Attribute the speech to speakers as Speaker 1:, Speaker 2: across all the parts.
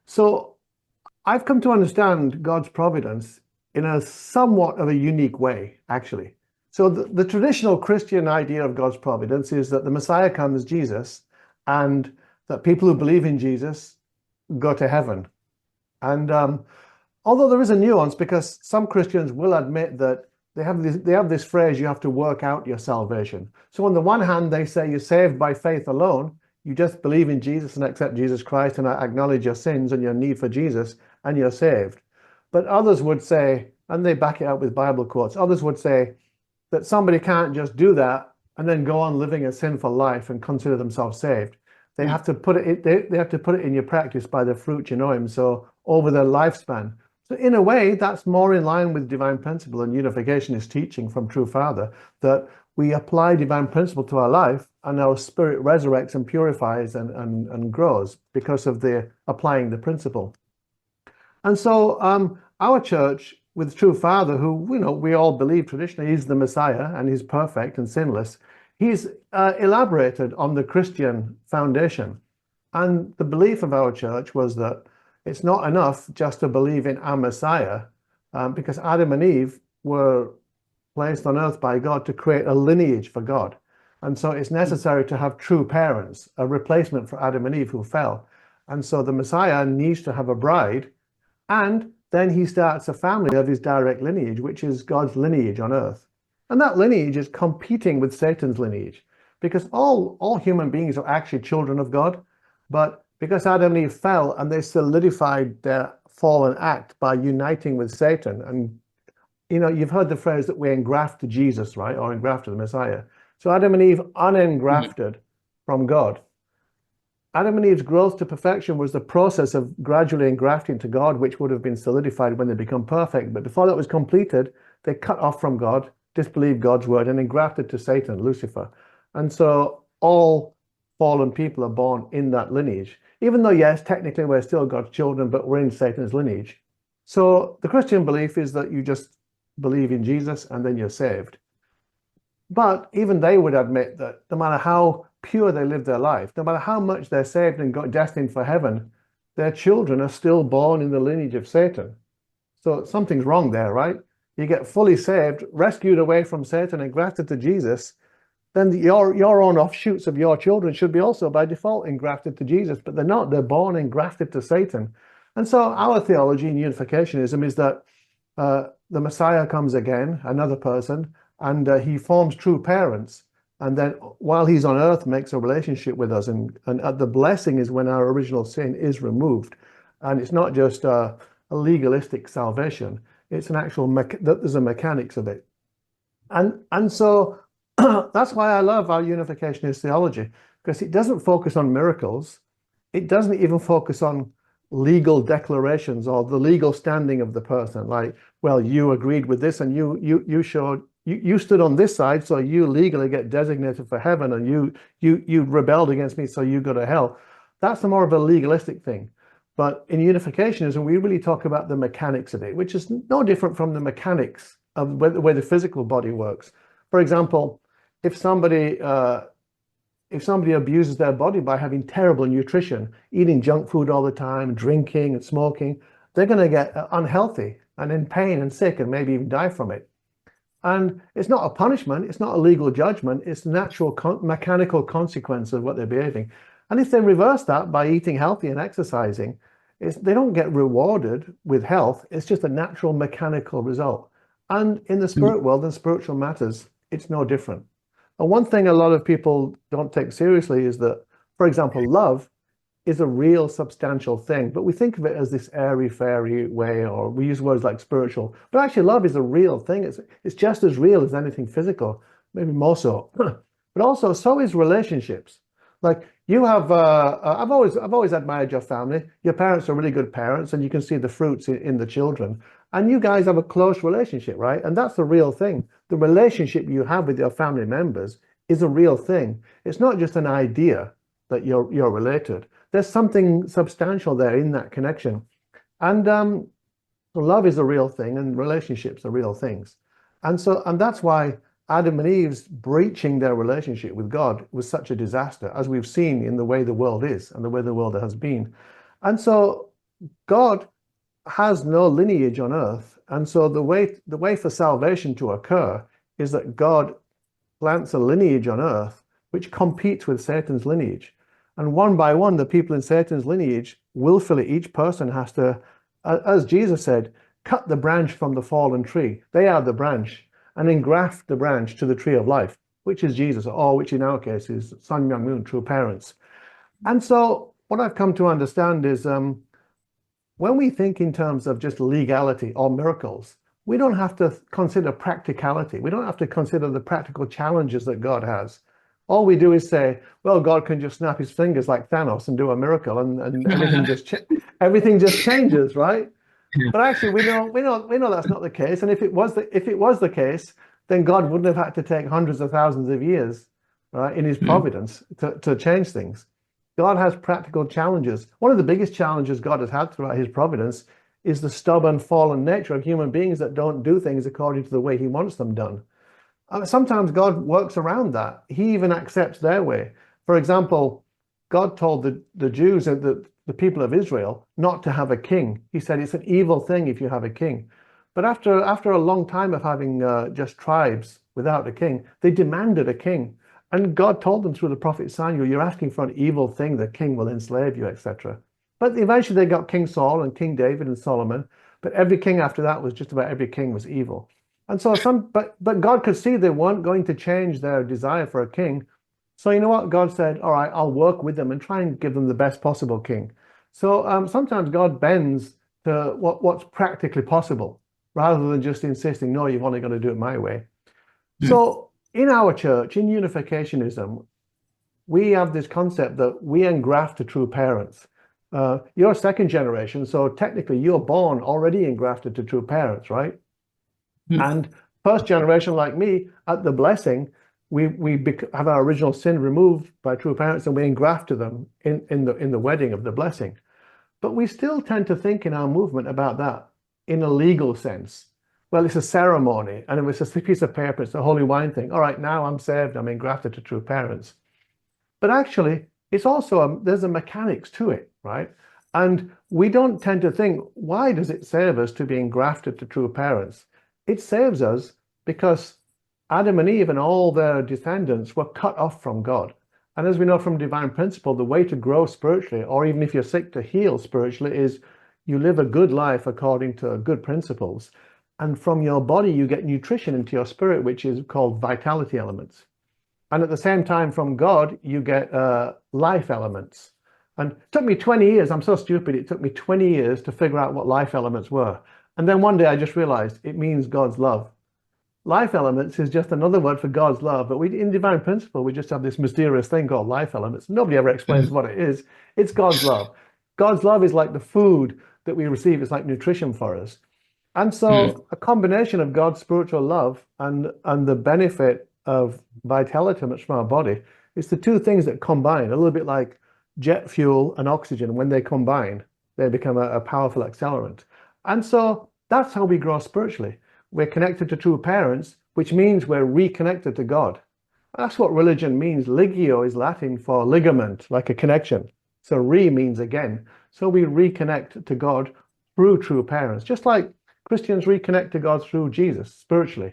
Speaker 1: So I've come to understand God's providence in a somewhat of a unique way, actually. So the traditional Christian idea of God's providence is that the Messiah comes, Jesus, and that people who believe in Jesus go to heaven. And although there is a nuance, because some Christians will admit that they have this phrase, you have to work out your salvation. So on the one hand, they say you're saved by faith alone. You just believe in Jesus and accept Jesus Christ and acknowledge your sins and your need for Jesus, and you're saved. But others would say, and they back it up with Bible quotes, others would say that somebody can't just do that and then go on living a sinful life and consider themselves saved. They have to put it. They have to put it in your practice by the fruit you know him. So over their lifespan. So in a way, that's more in line with divine principle and unificationist teaching from True Father, that we apply divine principle to our life and our spirit resurrects and purifies and grows because of the applying the principle. And so our church with True Father, who we all believe traditionally is the Messiah and he's perfect and sinless, he's elaborated on the Christian foundation. And the belief of our church was that it's not enough just to believe in a Messiah, because Adam and Eve were placed on earth by God to create a lineage for God. And so it's necessary to have true parents, a replacement for Adam and Eve who fell. And so the Messiah needs to have a bride, and then he starts a family of his direct lineage, which is God's lineage on earth. And that lineage is competing with Satan's lineage, because all human beings are actually children of God, but because Adam and Eve fell and they solidified their fallen act by uniting with Satan. And you've heard the phrase that we engraft to Jesus, right? Or engraft to the Messiah. So Adam and Eve unengrafted from God. Adam and Eve's growth to perfection was the process of gradually engrafting to God, which would have been solidified when they become perfect. But before that was completed, they cut off from God, disbelieved God's word, and engrafted to Satan, Lucifer. And so all fallen people are born in that lineage, even though, yes, technically we're still God's children, but we're in Satan's lineage. So the Christian belief is that you just believe in Jesus and then you're saved. But even they would admit that no matter how pure they live their life, no matter how much they're saved and got destined for heaven, their children are still born in the lineage of Satan. So something's wrong there, right? You get fully saved, rescued away from Satan and grafted to Jesus, then your own offshoots of your children should be also by default engrafted to Jesus, but they're not. They're born engrafted to Satan. And so our theology in Unificationism is that the Messiah comes again, another person, and he forms true parents. And then while he's on earth, makes a relationship with us. And the blessing is when our original sin is removed. And it's not just a legalistic salvation. It's an actual, there's a mechanics of it. And so that's why I love our unificationist theology, because it doesn't focus on miracles. It doesn't even focus on legal declarations or the legal standing of the person. Like, well, you agreed with this and you stood on this side, so you legally get designated for heaven, and you rebelled against me, so you go to hell. That's more of a legalistic thing. But in unificationism, we really talk about the mechanics of it, which is no different from the mechanics of the way the physical body works. For example, if somebody abuses their body by having terrible nutrition, eating junk food all the time, drinking and smoking, they're going to get unhealthy and in pain and sick and maybe even die from it. And it's not a punishment, it's not a legal judgment, it's natural mechanical consequence of what they're behaving. And if they reverse that by eating healthy and exercising, they don't get rewarded with health, it's just a natural mechanical result. And in the spirit world and spiritual matters, it's no different. And one thing a lot of people don't take seriously is that, for example, love is a real substantial thing, but we think of it as this airy-fairy way, or we use words like spiritual, but actually love is a real thing. It's just as real as anything physical, maybe more so. But also, so is relationships. Like you have, I've always admired your family. Your parents are really good parents, and you can see the fruits in the children. And you guys have a close relationship, right? And that's the real thing. The relationship you have with your family members is a real thing. It's not just an idea that you're related. There's something substantial there in that connection. And love is a real thing, and relationships are real things. And that's why Adam and Eve's breaching their relationship with God was such a disaster, as we've seen in the way the world is and the way the world has been. And so God has no lineage on earth. And so the way for salvation to occur is that God plants a lineage on earth which competes with Satan's lineage. And one by one, the people in Satan's lineage, willfully, each person has to, as Jesus said, cut the branch from the fallen tree. They are the branch, and engraft the branch to the tree of life, which is Jesus, or which in our case is Sun Myung Moon, true parents. And so what I've come to understand is when we think in terms of just legality or miracles, we don't have to consider practicality. We don't have to consider the practical challenges that God has. All we do is say, well, God can just snap his fingers like Thanos and do a miracle, and everything just changes, right? But actually, we know that's not the case. And if it was the case, then God wouldn't have had to take hundreds of thousands of years, right, in his providence to change things. God has practical challenges. One of the biggest challenges God has had throughout his providence is the stubborn, fallen nature of human beings that don't do things according to the way he wants them done. Sometimes God works around that. He even accepts their way. For example, God told the Jews and the people of Israel not to have a king. He said it's an evil thing if you have a king. But after a long time of having just tribes without a king, they demanded a king. And God told them through the prophet Samuel, you're asking for an evil thing, the king will enslave you, etc. But eventually they got King Saul and King David and Solomon. But every king after that was just about every king was evil. And so but God could see they weren't going to change their desire for a king. So you know what? God said, all right, I'll work with them and try and give them the best possible king. So sometimes God bends to what's practically possible rather than just insisting, no, you've only got to do it my way. So in our church, in Unificationism, we have this concept that we engraft to true parents. You're second generation, so technically you're born already engrafted to true parents, right? And first generation like me, at the blessing, we have our original sin removed by true parents, and we engraft to them in the wedding of the blessing. But we still tend to think in our movement about that in a legal sense. Well, it's a ceremony, and it's just a piece of paper, it's a holy wine thing. All right, now I'm saved, I'm engrafted to true parents. But actually, it's also, there's a mechanics to it, right? And we don't tend to think, why does it save us to be engrafted to true parents? It saves us because Adam and Eve and all their descendants were cut off from God. And as we know from divine principle, the way to grow spiritually, or even if you're sick, to heal spiritually, is you live a good life according to good principles. And from your body, you get nutrition into your spirit, which is called vitality elements. And at the same time, from God, you get life elements. And it took me 20 years. I'm so stupid. It took me 20 years to figure out what life elements were. And then one day I just realized it means God's love. Life elements is just another word for God's love. But in divine principle, we just have this mysterious thing called life elements. Nobody ever explains what it is. It's God's love. God's love is like the food that we receive. It's like nutrition for us. And so a combination of God's spiritual love and the benefit of vitality from our body is the two things that combine, a little bit like jet fuel and oxygen. When they combine, they become a powerful accelerant. And so that's how we grow spiritually. We're connected to true parents, which means we're reconnected to God. That's what religion means. Ligio is Latin for ligament, like a connection. So re means again. So we reconnect to God through true parents, just like Christians reconnect to God through Jesus spiritually.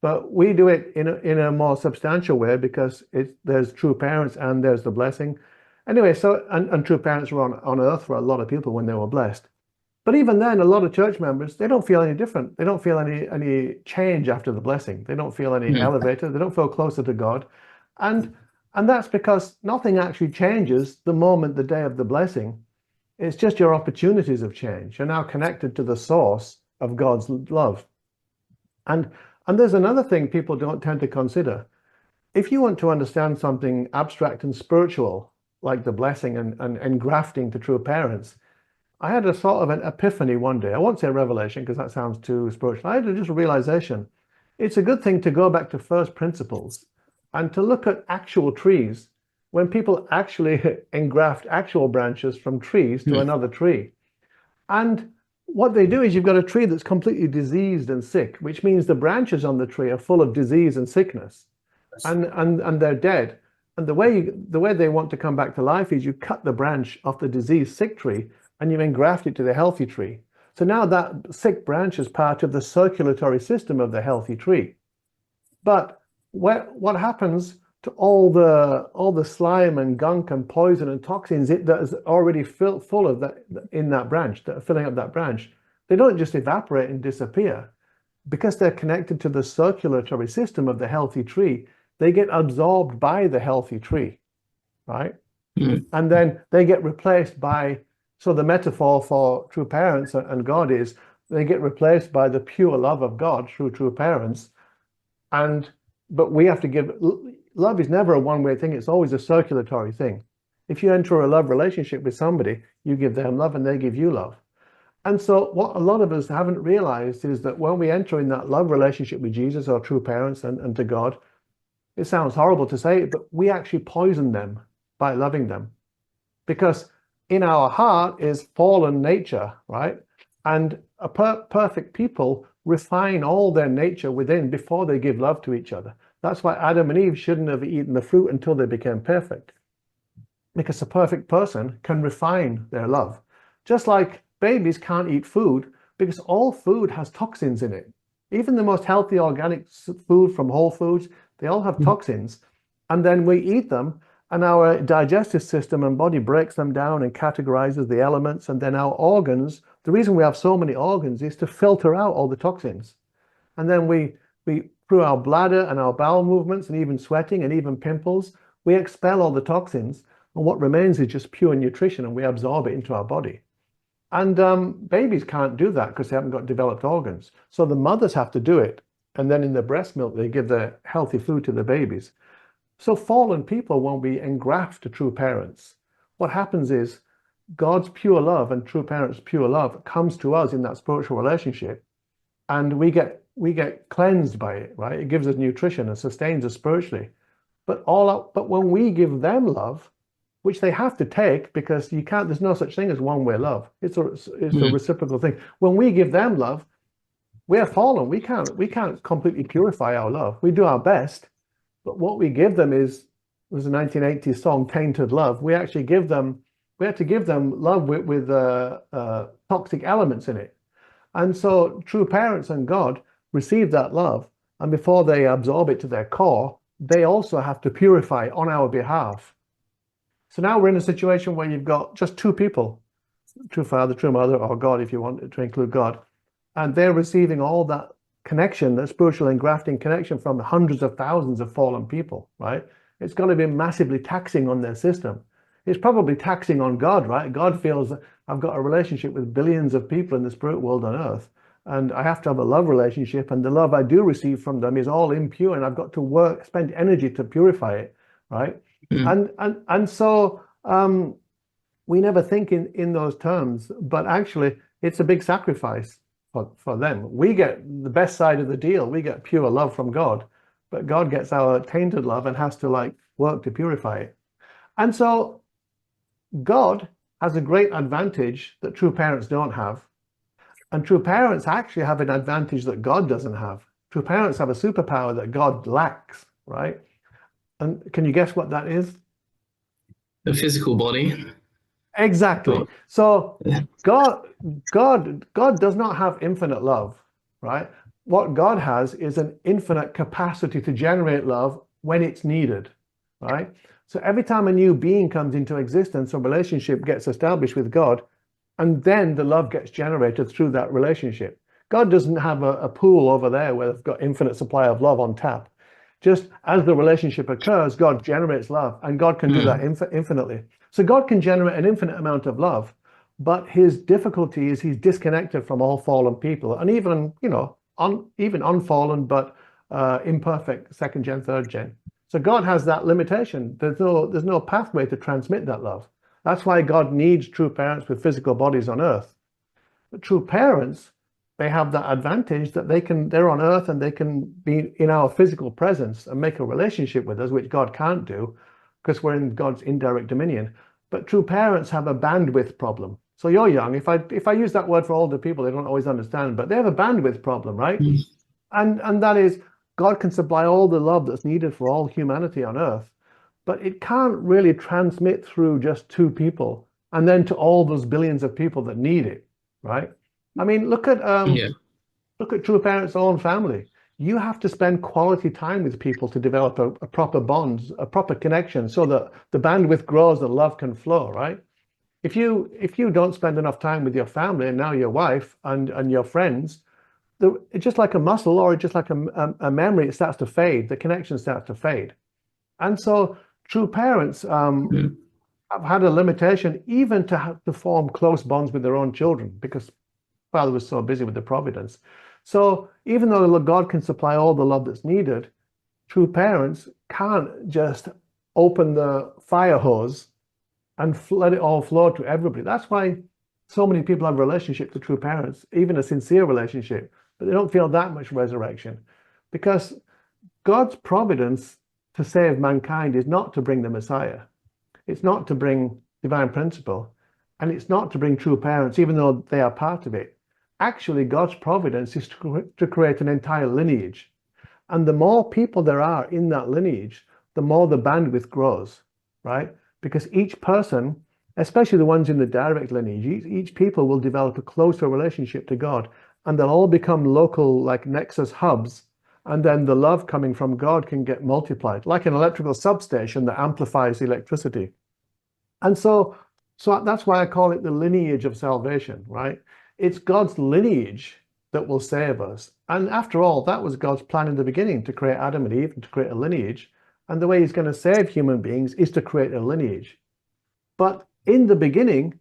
Speaker 1: But we do it in a more substantial way because there's true parents and there's the blessing. Anyway, so and true parents were on earth for a lot of people when they were blessed. But even then, a lot of church members, they don't feel any different. They don't feel any change after the blessing. They don't feel any elevated. They don't feel closer to God. And that's because nothing actually changes the moment, the day of the blessing. It's just your opportunities of change. You're now connected to the source of God's love. And there's another thing people don't tend to consider. If you want to understand something abstract and spiritual, like the blessing and engrafting to true parents, I had a sort of an epiphany one day. I won't say revelation because that sounds too spiritual. I had just a realization. It's a good thing to go back to first principles and to look at actual trees when people actually engraft actual branches from trees to another tree. And what they do is you've got a tree that's completely diseased and sick, which means the branches on the tree are full of disease and sickness, and they're dead. And the way they want to come back to life is you cut the branch off the diseased sick tree and you engraft it to the healthy tree. So now that sick branch is part of the circulatory system of the healthy tree. But what happens to all the slime and gunk and poison and toxins that is already full of that in that branch, that are filling up that branch? They don't just evaporate and disappear. Because they're connected to the circulatory system of the healthy tree, they get absorbed by the healthy tree, right? And then they get replaced by, so the metaphor for true parents and God is, they get replaced by the pure love of God through true parents. But we have to give, love is never a one-way thing, it's always a circulatory thing. If you enter a love relationship with somebody, you give them love and they give you love. And so what a lot of us haven't realized is that when we enter in that love relationship with Jesus or true parents and to God, it sounds horrible to say it, but we actually poison them by loving them. Because in our heart is fallen nature, right? And perfect people refine all their nature within before they give love to each other. That's why Adam and Eve shouldn't have eaten the fruit until they became perfect. Because a perfect person can refine their love. Just like babies can't eat food because all food has toxins in it. Even the most healthy organic food from Whole Foods, they all have toxins. And then we eat them and our digestive system and body breaks them down and categorizes the elements. And then our organs, the reason we have so many organs is to filter out all the toxins. And then we through our bladder and our bowel movements and even sweating and even pimples, we expel all the toxins. And what remains is just pure nutrition and we absorb it into our body. And babies can't do that because they haven't got developed organs. So the mothers have to do it. And then in the breast milk, they give the healthy food to the babies. So fallen people, when we engraft to true parents, what happens is God's pure love and true parents' pure love comes to us in that spiritual relationship. And we get cleansed by it, right? It gives us nutrition and sustains us spiritually. But when we give them love, which they have to take because you can't, there's no such thing as one-way love. It's a reciprocal thing. When we give them love, we are fallen. We can't completely purify our love. We do our best, but what we give them is, there's a 1980s song, Tainted Love. We have to give them love with toxic elements in it. And so true parents and God receive that love, and before they absorb it to their core, they also have to purify on our behalf. So now we're in a situation where you've got just two people, true father, true mother, or God, if you want to include God, and they're receiving all that connection, that spiritual engrafting connection from hundreds of thousands of fallen people, right? It's going to be massively taxing on their system. It's probably taxing on God, right? God feels that I've got a relationship with billions of people in the spirit world on earth, and I have to have a love relationship, and the love I do receive from them is all impure, and I've got to spend energy to purify it, right? And so we never think in those terms, but actually it's a big sacrifice for them. We get the best side of the deal. We get pure love from God, but God gets our tainted love and has to work to purify it. And so God has a great advantage that true parents don't have. And true parents actually have an advantage that God doesn't have. True parents have a superpower that God lacks, right? And can you guess what that is?
Speaker 2: The physical body.
Speaker 1: Exactly. So God does not have infinite love, right? What God has is an infinite capacity to generate love when it's needed, right? So every time a new being comes into existence, a relationship gets established with God, and then the love gets generated through that relationship. God doesn't have a pool over there where they've got infinite supply of love on tap. Just as the relationship occurs, God generates love, and God can do that infinitely. So God can generate an infinite amount of love, but his difficulty is he's disconnected from all fallen people, and even, even unfallen, but imperfect second gen, third gen. So God has that limitation. There's no pathway to transmit that love. That's why God needs true parents with physical bodies on earth. But true parents, they have that advantage that they're on earth and they can be in our physical presence and make a relationship with us, which God can't do because we're in God's indirect dominion. But true parents have a bandwidth problem. So you're young. If I use that word for older people, they don't always understand, but they have a bandwidth problem, right? And that is, God can supply all the love that's needed for all humanity on earth, but it can't really transmit through just two people and then to all those billions of people that need it, right? I mean, look at true parents' own family. You have to spend quality time with people to develop a proper bond, a proper connection, so that the bandwidth grows and love can flow, right? If you don't spend enough time with your family and now your wife and your friends, it's just like a muscle or just like a memory, it starts to fade. The connection starts to fade. And so true parents have had a limitation even to have to form close bonds with their own children because father was so busy with the providence. So even though God can supply all the love that's needed, true parents can't just open the fire hose and let it all flow to everybody. That's why so many people have relationships with true parents, even a sincere relationship, but they don't feel that much resurrection because God's providence to save mankind is not to bring the Messiah. It's not to bring divine principle, and it's not to bring true parents, even though they are part of it. Actually, God's providence is to create an entire lineage. And the more people there are in that lineage, the more the bandwidth grows, right? Because each person, especially the ones in the direct lineage, each people will develop a closer relationship to God, and they'll all become local, like nexus hubs. And then the love coming from God can get multiplied, like an electrical substation that amplifies electricity. And so that's why I call it the lineage of salvation, right? It's God's lineage that will save us. And after all, that was God's plan in the beginning, to create Adam and Eve and to create a lineage. And the way he's going to save human beings is to create a lineage. But in the beginning,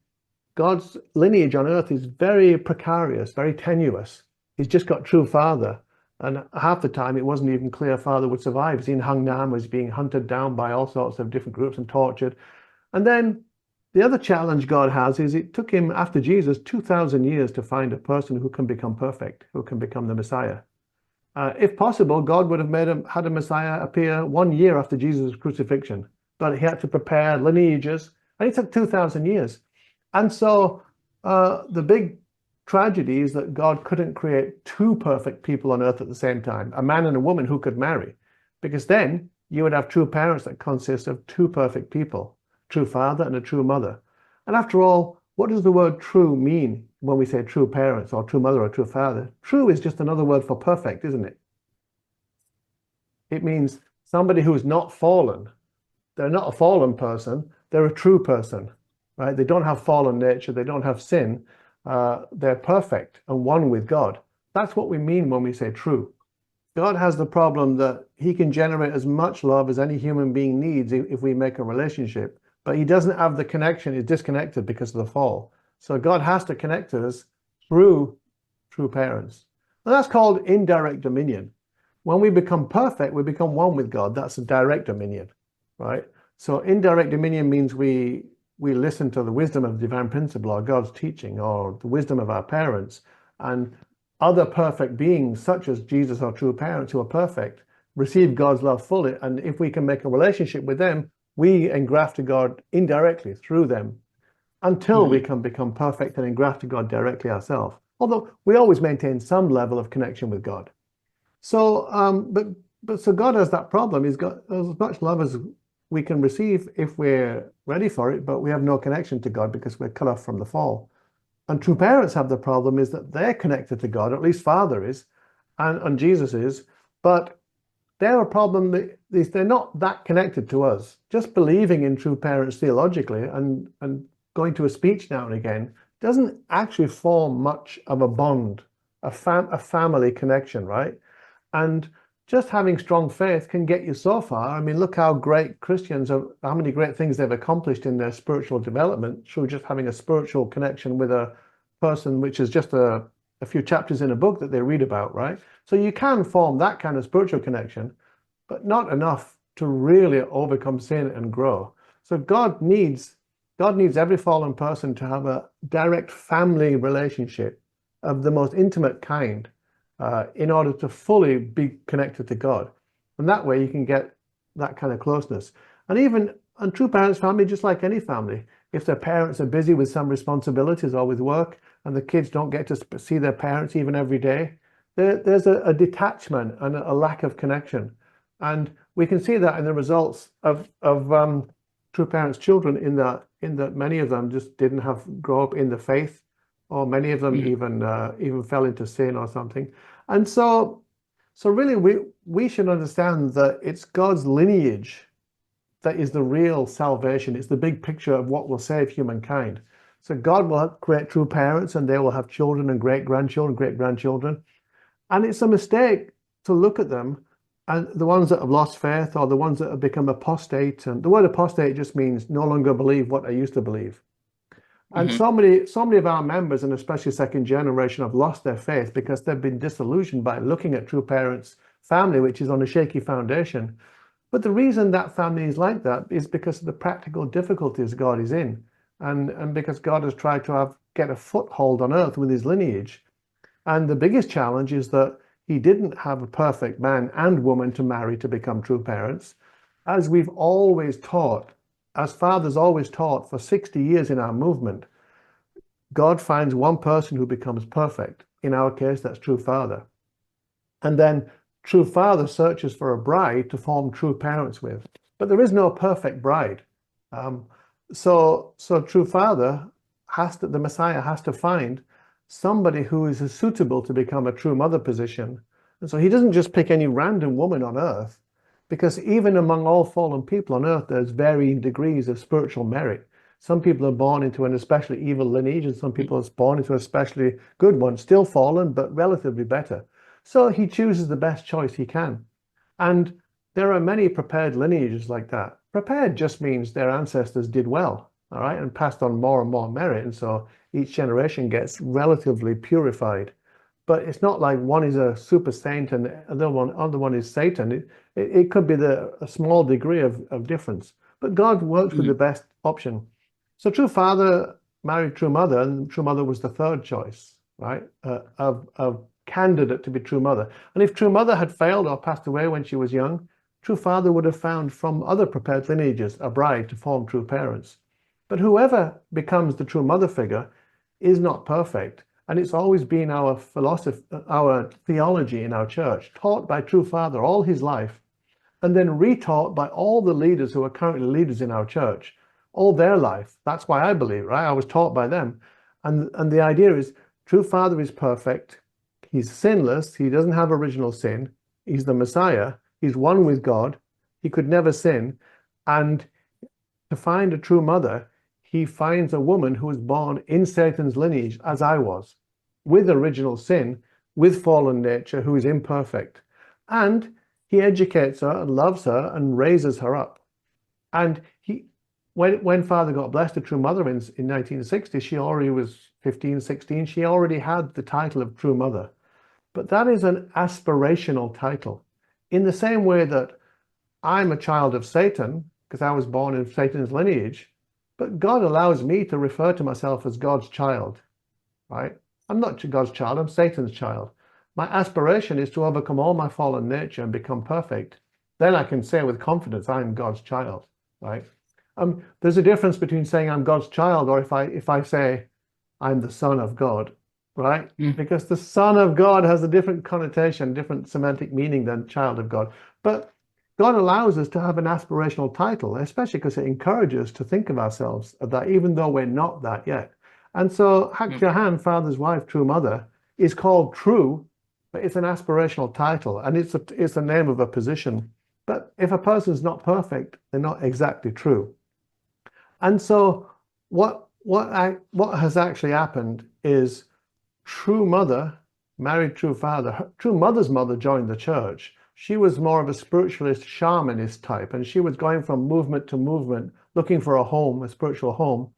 Speaker 1: God's lineage on earth is very precarious, very tenuous. He's just got true father. And half the time, it wasn't even clear father would survive. He's in Hungnam, was being hunted down by all sorts of different groups and tortured. And then the other challenge God has is it took him, after Jesus, 2,000 years to find a person who can become perfect, who can become the Messiah. If possible, God would have had a Messiah appear 1 year after Jesus' crucifixion, but he had to prepare lineages, and it took 2,000 years. And so the big tragedy is that God couldn't create two perfect people on earth at the same time, a man and a woman who could marry, because then you would have true parents that consist of two perfect people, true father and a true mother. And after all, what does the word true mean when we say true parents or true mother or true father? True is just another word for perfect, isn't it? It means somebody who is not fallen. They're not a fallen person, they're a true person, right? They don't have fallen nature, they don't have sin. They're perfect and one with God. That's what we mean when we say true. God has the problem that he can generate as much love as any human being needs if we make a relationship, but he doesn't have the connection. He's disconnected because of the fall. So God has to connect us through true parents. And that's called indirect dominion. When we become perfect, we become one with God. That's a direct dominion, right? So indirect dominion means we listen to the wisdom of divine principle or God's teaching or the wisdom of our parents, and other perfect beings such as Jesus or true parents who are perfect receive God's love fully. And if we can make a relationship with them, we engraft to God indirectly through them until we can become perfect and engraft to God directly ourselves. Although we always maintain some level of connection with God. So, so God has that problem. He's got as much love as we can receive if we're ready for it, but we have no connection to God because we're cut off from the fall. And true parents have the problem is that they're connected to God, or at least Father is, and Jesus is, but they're a problem that they're not that connected to us. Just believing in true parents theologically and going to a speech now and again doesn't actually form much of a bond, a family connection, right? And just having strong faith can get you so far. I mean, look how great Christians are, how many great things they've accomplished in their spiritual development through just having a spiritual connection with a person, which is just a few chapters in a book that they read about, right? So you can form that kind of spiritual connection, but not enough to really overcome sin and grow. So God needs every fallen person to have a direct family relationship of the most intimate kind, in order to fully be connected to God. And that way you can get that kind of closeness. And true parents' family, just like any family, if their parents are busy with some responsibilities or with work and the kids don't get to see their parents even every day, there's a detachment and a lack of connection. And we can see that in the results of true parents' children in that many of them just didn't grow up in the faith, or many of them even fell into sin or something. And so really we should understand that it's God's lineage that is the real salvation. It's the big picture of what will save humankind. So God will create true parents, and they will have children and great-grandchildren, great-grandchildren. And it's a mistake to look at them and the ones that have lost faith, or the ones that have become apostate. And the word apostate just means no longer believe what they used to believe. And so many of our members, and especially second generation, have lost their faith because they've been disillusioned by looking at true parents' family, which is on a shaky foundation. But the reason that family is like that is because of the practical difficulties God is in, and because God has tried to get a foothold on earth with his lineage. And the biggest challenge is that he didn't have a perfect man and woman to marry to become true parents. As we've always taught, as fathers always taught for 60 years in our movement, God finds one person who becomes perfect. In our case, that's true father. And then true father searches for a bride to form true parents with. But there is no perfect bride. So true father the Messiah has to find somebody who is suitable to become a true mother position. And so he doesn't just pick any random woman on earth, because even among all fallen people on earth, there's varying degrees of spiritual merit. Some people are born into an especially evil lineage, and some people are born into an especially good one, still fallen, but relatively better. So he chooses the best choice he can. And there are many prepared lineages like that. Prepared just means their ancestors did well, all right, and passed on more and more merit. And so each generation gets relatively purified. But it's not like one is a super saint and the other one is Satan. It could be a small degree of difference. But God works with the best option. So true father married true mother, and true mother was the third choice, right, of candidate to be true mother. And if true mother had failed or passed away when she was young, true father would have found from other prepared lineages a bride to form true parents. But whoever becomes the true mother figure is not perfect. And it's always been our philosophy, our theology in our church, taught by true father all his life, and then retaught by all the leaders who are currently leaders in our church, all their life. That's why I believe, right? I was taught by them. And the idea is true father is perfect. He's sinless. He doesn't have original sin. He's the Messiah. He's one with God. He could never sin. And to find a true mother, he finds a woman who was born in Satan's lineage, as I was, with original sin, with fallen nature, who is imperfect. And he educates her and loves her and raises her up. And when Father got blessed a true mother in 1960, she already was 15, 16. She already had the title of true mother. But that is an aspirational title. In the same way that I'm a child of Satan, because I was born in Satan's lineage, but God allows me to refer to myself as God's child, right? I'm not God's child, I'm Satan's child. My aspiration is to overcome all my fallen nature and become perfect. Then I can say with confidence, I'm God's child, right? There's a difference between saying I'm God's child or if I say I'm the son of God, right? Because the son of God has a different connotation, different semantic meaning than child of God. But God allows us to have an aspirational title, especially because it encourages us to think of ourselves as that, even though we're not that yet. And so Hak Jahan, father's wife, true mother, is called true, but it's an aspirational title, and it's the name of a position. But if a person's not perfect, they're not exactly true. And so what has actually happened is true mother married true father. True mother's mother joined the church. She was more of a spiritualist, shamanist type, and she was going from movement to movement, looking for a home, a spiritual home.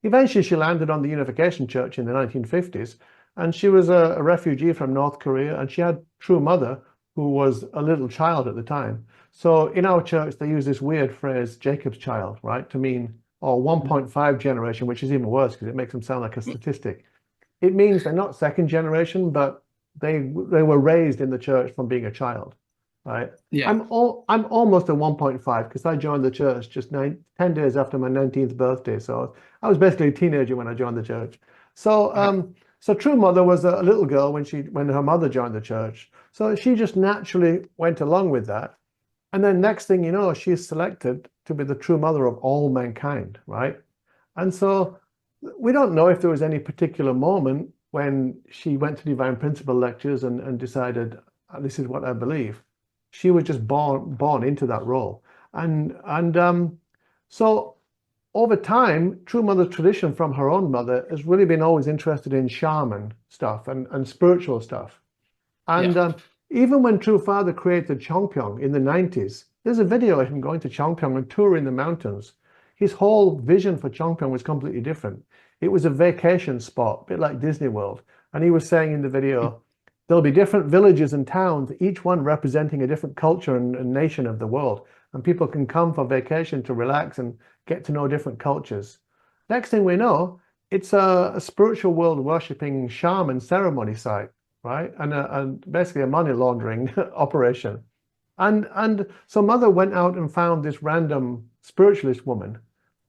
Speaker 1: Eventually, she landed on the Unification Church in the 1950s, and she was a refugee from North Korea, and she had true mother, who was a little child at the time. So in our church, they use this weird phrase, Jacob's child, right, to mean, or 1.5 generation, which is even worse because it makes them sound like a statistic. It means they're not second generation, but they were raised in the church from being a child. Right. Yeah. I'm almost a 1.5 because I joined the church just 10 days after my 19th birthday. So I was basically a teenager when I joined the church. So so true mother was a little girl when her mother joined the church. So she just naturally went along with that. And then next thing you know, she's selected to be the true mother of all mankind, right? And so we don't know if there was any particular moment when she went to divine principle lectures and decided, this is what I believe. She was just born into that role. So over time, true mother tradition from her own mother has really been always interested in shaman stuff and spiritual stuff. And even when True Father created Chongpyong in the 90s, there's a video of him going to Chongpyong and touring the mountains. His whole vision for Chongpyong was completely different. It was a vacation spot, a bit like Disney World. And he was saying in the video, there'll be different villages and towns, each one representing a different culture and nation of the world. And people can come for vacation to relax and get to know different cultures. Next thing we know, it's a spiritual world worshipping shaman ceremony site, right? And basically a money laundering operation. And so mother went out and found this random spiritualist woman,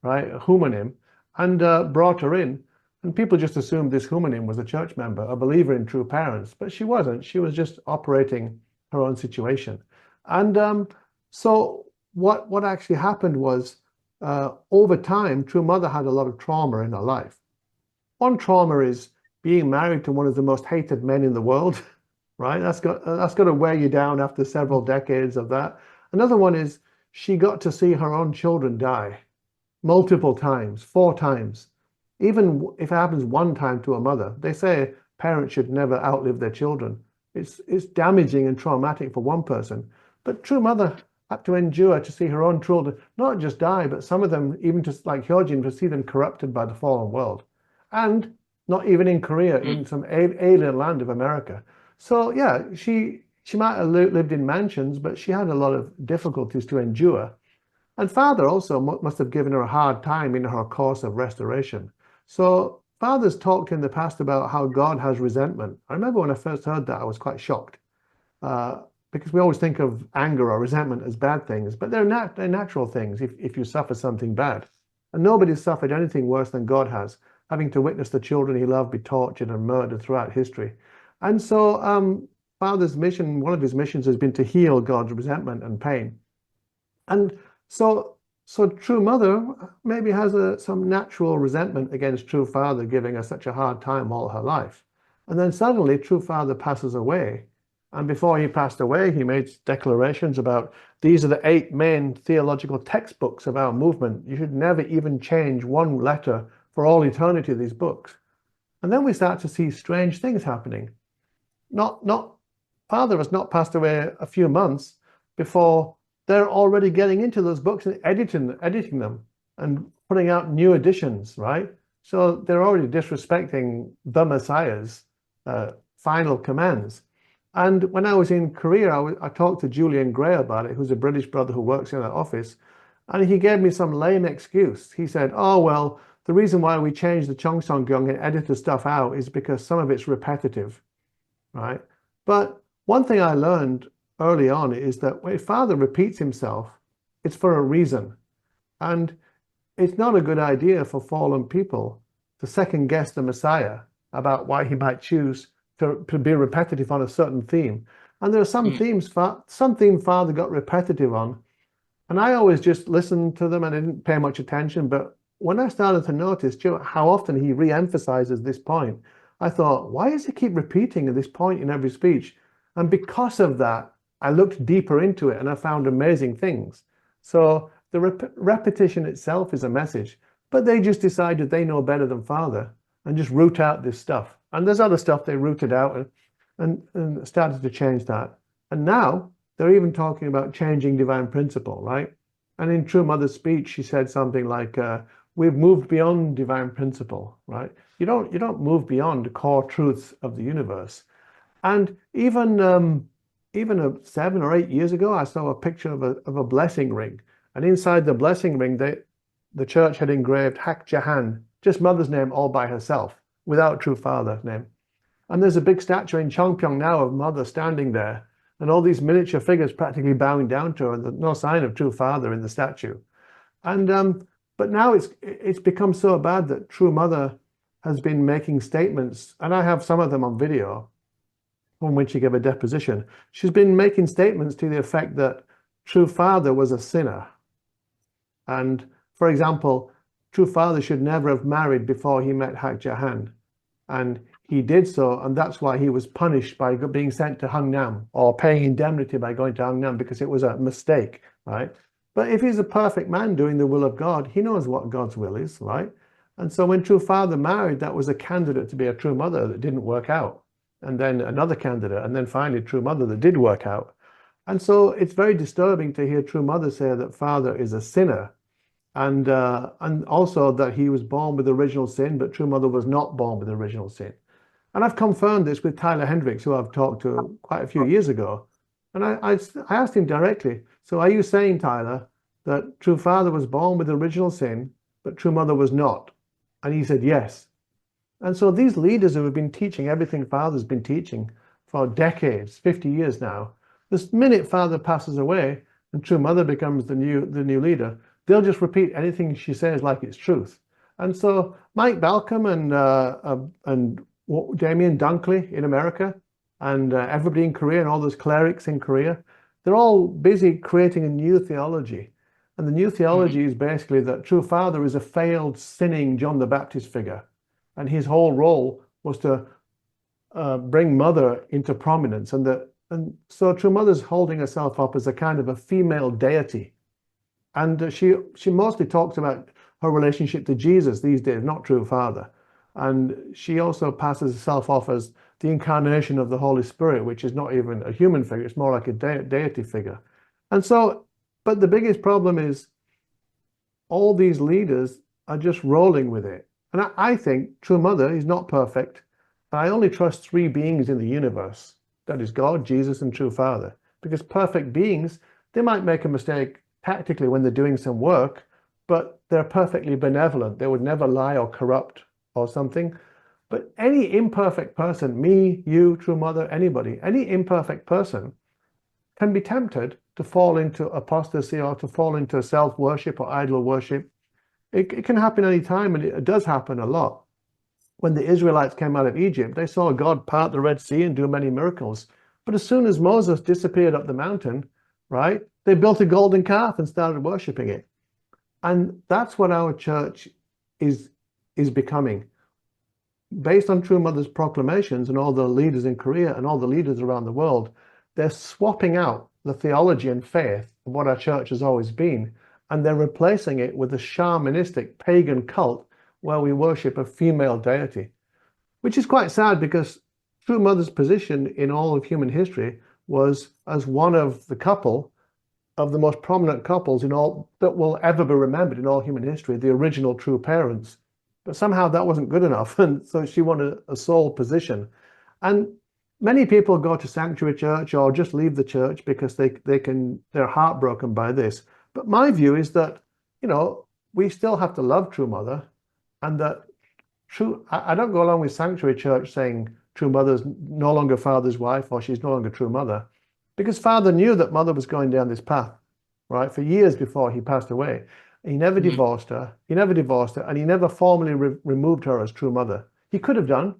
Speaker 1: right, a humanim, and brought her in. And people just assumed this humanim was a church member, a believer in true parents, but she wasn't. She was just operating her own situation. And so what actually happened was, over time, True Mother had a lot of trauma in her life. One trauma is being married to one of the most hated men in the world, right? That's got to wear you down after several decades of that. Another one is she got to see her own children die multiple times, 4 times. Even if it happens one time to a mother, they say parents should never outlive their children. It's damaging and traumatic for one person. But True Mother had to endure to see her own children not just die, but some of them, even just like Hyojin, to see them corrupted by the fallen world. And not even in Korea, in some alien land of America. So yeah, she might have lived in mansions, but she had a lot of difficulties to endure. And Father also must have given her a hard time in her course of restoration. So Father's talked in the past about how God has resentment. I remember when I first heard that, I was quite shocked. Because we always think of anger or resentment as bad things, but they're natural things if you suffer something bad. And nobody's suffered anything worse than God has, having to witness the children he loved be tortured and murdered throughout history. And so Father's mission, one of his missions, has been to heal God's resentment and pain. And so True Mother maybe has some natural resentment against True Father giving her such a hard time all her life. And then suddenly True Father passes away. And before he passed away, he made declarations about these are the 8 main theological textbooks of our movement. You should never even change one letter for all eternity of these books. And then we start to see strange things happening. Father has not passed away a few months before they're already getting into those books and editing them and putting out new editions, right? So they're already disrespecting the Messiah's final commands. And when I was in Korea, I talked to Julian Gray about it, who's a British brother who works in that office, and he gave me some lame excuse. He said, oh, well, the reason why we changed the Cheongsonggyong and edited stuff out is because some of it's repetitive, right? But one thing I learned early on is that when Father repeats himself, it's for a reason. And it's not a good idea for fallen people to second guess the Messiah about why he might choose to be repetitive on a certain theme. And there are some themes, some theme Father got repetitive on. And I always just listened to them and I didn't pay much attention. But when I started to notice how often he re-emphasizes this point, I thought, why does he keep repeating this point in every speech? And because of that, I looked deeper into it and I found amazing things. So the repetition itself is a message, but they just decided they know better than Father and just root out this stuff. And there's other stuff they rooted out and started to change that. And now they're even talking about changing divine principle, right? And in True Mother's speech, she said something like, we've moved beyond divine principle, right? You don't move beyond the core truths of the universe. And even 7 or 8 years ago, I saw a picture of a blessing ring. And inside the blessing ring, the church had engraved Hak Jahan, just Mother's name all by herself, without True Father's name. And there's a big statue in Chongpyong now of Mother standing there, and all these miniature figures practically bowing down to her, and there's no sign of True Father in the statue. And but now it's become so bad that True Mother has been making statements, and I have some of them on video, from when she gave a deposition. She's been making statements to the effect that True Father was a sinner. And for example, true father should never have married before he met Hak Jahan. And he did so, and that's why he was punished by being sent to Hungnam or paying indemnity by going to Hungnam, because it was a mistake, right? But if he's a perfect man doing the will of God, he knows what God's will is, right? And so when true father married, that was a candidate to be a true mother that didn't work out. And then another candidate, and then finally true mother that did work out. And so it's very disturbing to hear true mother say that father is a sinner, and also that he was born with original sin, but true mother was not born with original sin. And I've confirmed this with Tyler Hendricks, who I've talked to quite a few years ago. And I asked him directly, so are you saying, Tyler, that true father was born with original sin, but true mother was not? And he said, yes. And so these leaders who have been teaching everything father's been teaching for decades, 50 years now, this minute father passes away and true mother becomes the new leader, they'll just repeat anything she says like it's truth. And so Mike Balcom and Damien Dunkley in America, and everybody in Korea, and all those clerics in Korea, they're all busy creating a new theology. And the new theology is basically that true father is a failed, sinning John the Baptist figure. And his whole role was to bring mother into prominence. And so true mother's holding herself up as a kind of a female deity. And she mostly talks about her relationship to Jesus these days, not true father. And she also passes herself off as the incarnation of the Holy Spirit, which is not even a human figure, it's more like a deity figure. And so, but the biggest problem is all these leaders are just rolling with it. And I think true mother is not perfect. I only trust three beings in the universe. That is God, Jesus, and true father. Because perfect beings, they might make a mistake tactically when they're doing some work, but they're perfectly benevolent. They would never lie or corrupt or something. But any imperfect person, me, you, true mother, anybody, any imperfect person can be tempted to fall into apostasy or to fall into self-worship or idol worship. It can happen any time, and it does happen a lot. When the Israelites came out of Egypt, they saw God part the Red Sea and do many miracles. But as soon as Moses disappeared up the mountain, right, they built a golden calf and started worshiping it. And that's what our church is becoming. Based on True Mother's proclamations and all the leaders in Korea and all the leaders around the world, they're swapping out the theology and faith of what our church has always been, and they're replacing it with a shamanistic pagan cult where we worship a female deity, which is quite sad, because True Mother's position in all of human history was as one of the couple of the most prominent couples in all that will ever be remembered in all human history, the original true parents. But somehow that wasn't good enough, and so she wanted a sole position. And many people go to sanctuary church or just leave the church because they're heartbroken by this. But my view is that, you know, we still have to love True Mother, and that I don't go along with sanctuary church saying True Mother's no longer father's wife or she's no longer true mother, because father knew that mother was going down this path, right, for years before he passed away. He never divorced her. He never divorced her, and he never formally removed her as true mother. He could have done.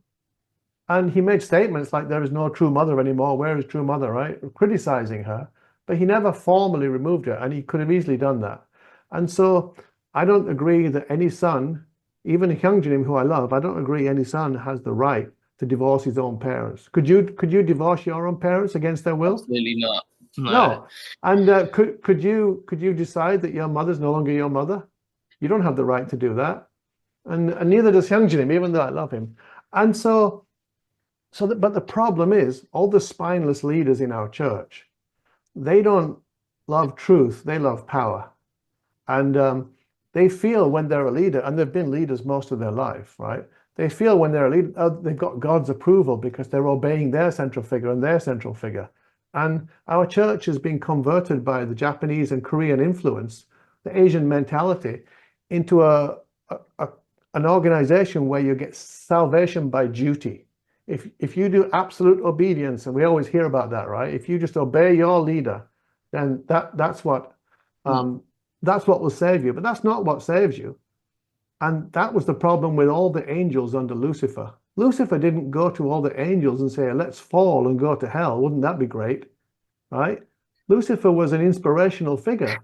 Speaker 1: And he made statements like there is no true mother anymore. Where is true mother, right? Criticizing her. But he never formally removed her, and he could have easily done that. And so I don't agree that any son, even Hyungjinim, who I love, I don't agree any son has the right to divorce his own parents. Could you divorce your own parents against their will?
Speaker 2: Absolutely not.
Speaker 1: No. And could you decide that your mother's no longer your mother? You don't have the right to do that. And neither does Hyungjinim, even though I love him. And but the problem is, all the spineless leaders in our church, they don't love truth, they love power. And they feel when they're a leader, and they've been leaders most of their life, right? They feel when they're a leader, they've got God's approval because they're obeying their central figure and their central figure. And our church has been converted by the Japanese and Korean influence, the Asian mentality, into an organization where you get salvation by duty. If you do absolute obedience, and we always hear about that, right? If you just obey your leader, then that's what will save you. But that's not what saves you. And that was the problem with all the angels under Lucifer. Lucifer didn't go to all the angels and say, let's fall and go to hell. Wouldn't that be great? Right? Lucifer was an inspirational figure.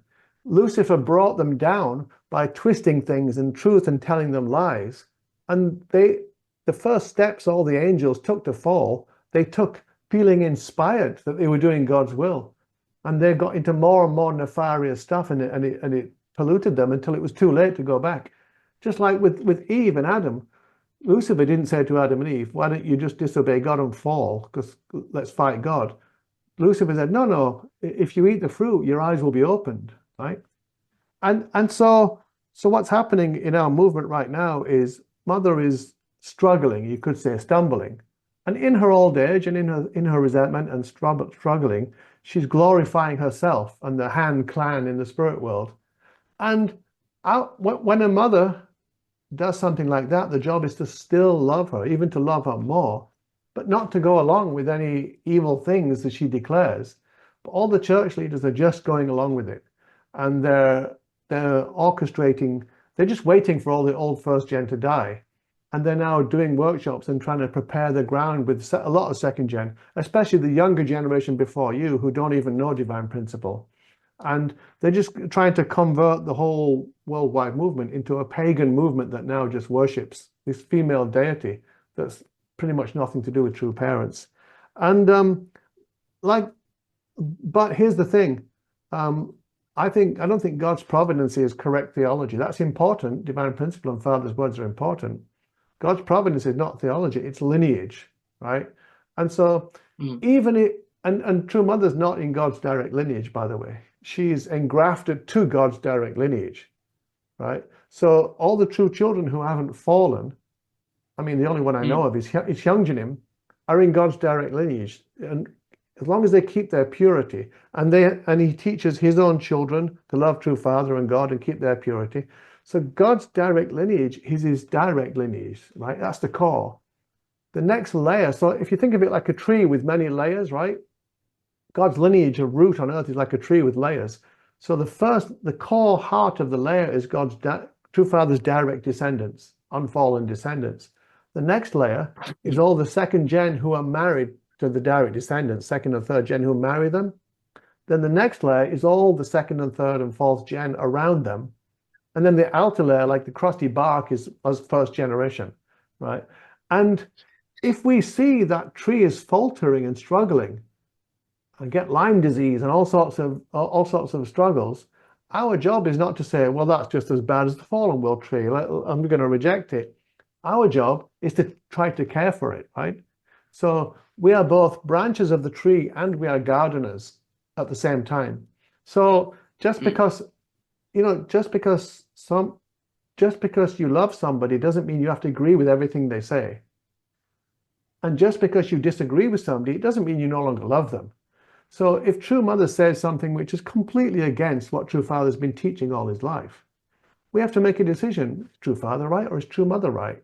Speaker 1: Lucifer brought them down by twisting things in truth and telling them lies. And the first steps all the angels took to fall, they took feeling inspired that they were doing God's will. And they got into more and more nefarious stuff, and it polluted them until it was too late to go back. Just like with Eve and Adam, Lucifer didn't say to Adam and Eve, why don't you just disobey God and fall? Because let's fight God. Lucifer said, no, no, if you eat the fruit, your eyes will be opened, right? And so what's happening in our movement right now is Mother is struggling, you could say stumbling. And in her old age and in her resentment and struggling, she's glorifying herself and the Han clan in the spirit world. And when a mother does something like that, the job is to still love her, even to love her more, but not to go along with any evil things that she declares. But all the church leaders are just going along with it. And they're orchestrating, they're just waiting for all the old first gen to die. And they're now doing workshops and trying to prepare the ground with a lot of second gen, especially the younger generation before you who don't even know divine principle. And they're just trying to convert the whole worldwide movement into a pagan movement that now just worships this female deity that's pretty much nothing to do with true parents. And but here's the thing. I don't think God's providence is correct theology. That's important. Divine principle and Father's words are important. God's providence is not theology, it's lineage, right? And so even it, and true mother's not in God's direct lineage, by the way. She's engrafted to God's direct lineage, right? So all the true children who haven't fallen, I mean, the only one I know of is Hyungjanim, are in God's direct lineage. And as long as they keep their purity, and he teaches his own children to love true Father and God and keep their purity. So God's direct lineage is his direct lineage, right? That's the core. The next layer, so if you think of it like a tree with many layers, right? God's lineage, a root on earth, is like a tree with layers. So the core heart of the layer is God's true Father's direct descendants, unfallen descendants. The next layer is all the second gen who are married to the direct descendants, second and third gen who marry them. Then the next layer is all the second and third and fourth gen around them. And then the outer layer, like the crusty bark, is us first generation, right? And if we see that tree is faltering and struggling and get Lyme disease and all sorts of struggles, our job is not to say, well, that's just as bad as the fallen world tree, I'm going to reject it. Our job is to try to care for it, right? So we are both branches of the tree and we are gardeners at the same time. So just because just because you love somebody doesn't mean you have to agree with everything they say. And just because you disagree with somebody, it doesn't mean you no longer love them. So if true mother says something which is completely against what true father's been teaching all his life, we have to make a decision. Is true father right or is true mother right?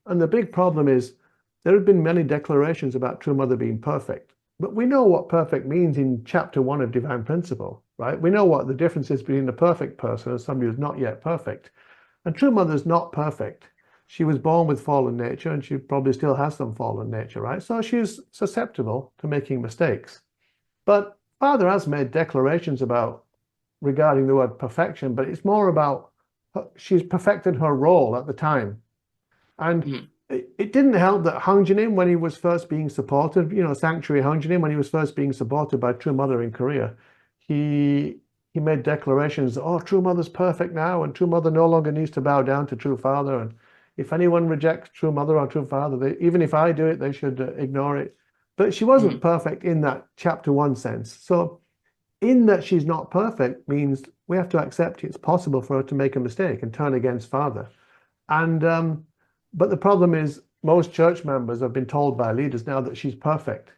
Speaker 1: And the big problem is there have been many declarations about true mother being perfect. But we know what perfect means in chapter 1 of Divine Principle, right? We know what the difference is between a perfect person and somebody who's not yet perfect. And true mother's not perfect. She was born with fallen nature and she probably still has some fallen nature, right? So she's susceptible to making mistakes. But Father has made declarations regarding the word perfection, but it's more about she's perfected her role at the time. And it didn't help that Hyungjanim, when he was first being supported, Sanctuary Hyungjanim, when he was first being supported by True Mother in Korea, he made declarations, oh, True Mother's perfect now, and True Mother no longer needs to bow down to True Father. And if anyone rejects True Mother or True Father, even if I do it, they should ignore it. But she wasn't perfect in that chapter 1 sense. So in that she's not perfect means we have to accept it's possible for her to make a mistake and turn against Father. And but the problem is most church members have been told by leaders now that she's perfect.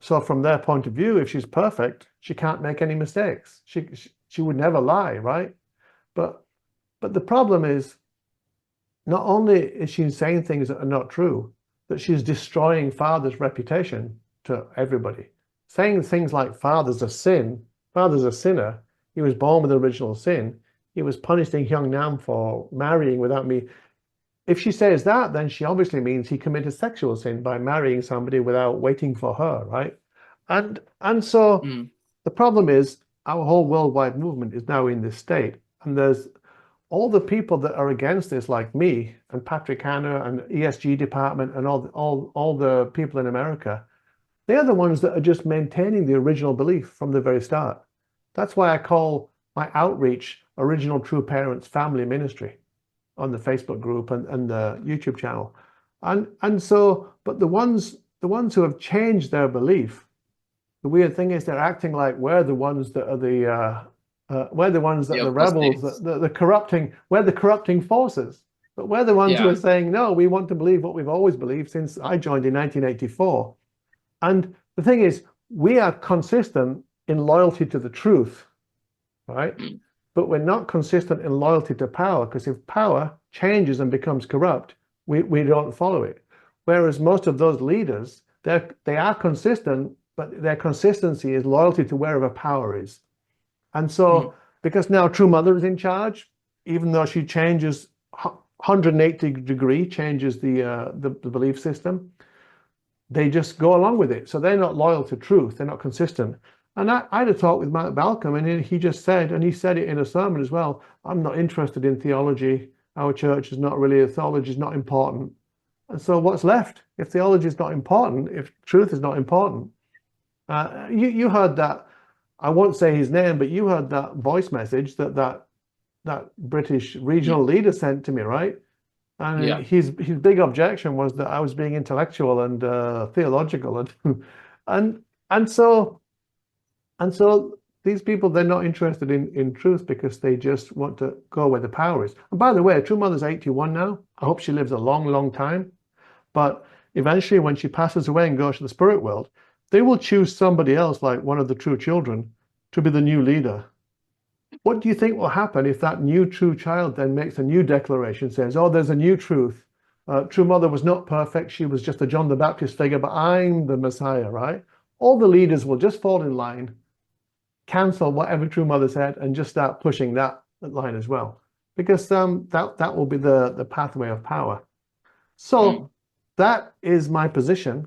Speaker 1: So from their point of view, if she's perfect, she can't make any mistakes. She would never lie, right? But the problem is not only is she saying things that are not true, that she's destroying Father's reputation to everybody. Saying things like Father's a sinner, he was born with original sin, he was punished in Hyungnam for marrying without me. If she says that, then she obviously means he committed sexual sin by marrying somebody without waiting for her, right? And so the problem is our whole worldwide movement is now in this state. And there's all the people that are against this, like me and Patrick Hanna and ESG department and all the people in America. They're the ones that are just maintaining the original belief from the very start. That's why I call my outreach Original True Parents Family Ministry on the Facebook group and the YouTube channel. And so, but the ones who have changed their belief, the weird thing is they're acting like we're the ones that are we're the ones that are the rebels, the corrupting, we're the corrupting forces. But we're the ones who are saying, no, we want to believe what we've always believed since I joined in 1984. And the thing is, we are consistent in loyalty to the truth, right? But we're not consistent in loyalty to power, because if power changes and becomes corrupt, we don't follow it. Whereas most of those leaders, they are consistent, but their consistency is loyalty to wherever power is. And so, because now True Mother is in charge, even though she changes 180-degree, changes the belief system, they just go along with it. So they're not loyal to truth. They're not consistent. And I had a talk with Mark Balcom, and he just said, and he said it in a sermon as well, I'm not interested in theology. Our church is not really, theology is not important. And so what's left? If theology is not important, if truth is not important, you heard that, I won't say his name, but you heard that voice message that British regional leader sent to me, right? And his big objection was that I was being intellectual and theological, and so these people, they're not interested in truth because they just want to go where the power is. And by the way, True Mother's 81 now. I hope she lives a long, long time. But eventually, when she passes away and goes to the spirit world, they will choose somebody else, like one of the true children, to be the new leader. What do you think will happen if that new true child then makes a new declaration, says, oh, there's a new truth. True Mother was not perfect. She was just a John the Baptist figure, but I'm the Messiah, right? All the leaders will just fall in line, cancel whatever True Mother said, and just start pushing that line as well. Because that will be the pathway of power. So that is my position.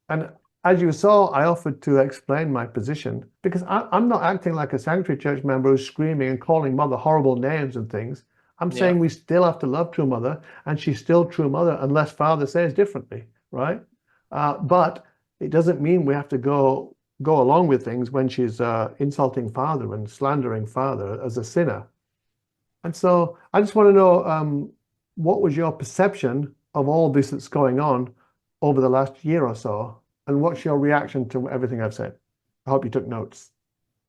Speaker 1: And as you saw, I offered to explain my position, because I'm not acting like a sanctuary church member who's screaming and calling Mother horrible names and things. I'm saying we still have to love True Mother, and she's still True Mother unless Father says differently, right? But it doesn't mean we have to go along with things when she's insulting Father and slandering Father as a sinner. And so I just want to know, what was your perception of all this that's going on over the last year or so? And what's your reaction to everything I've said? I hope you took notes.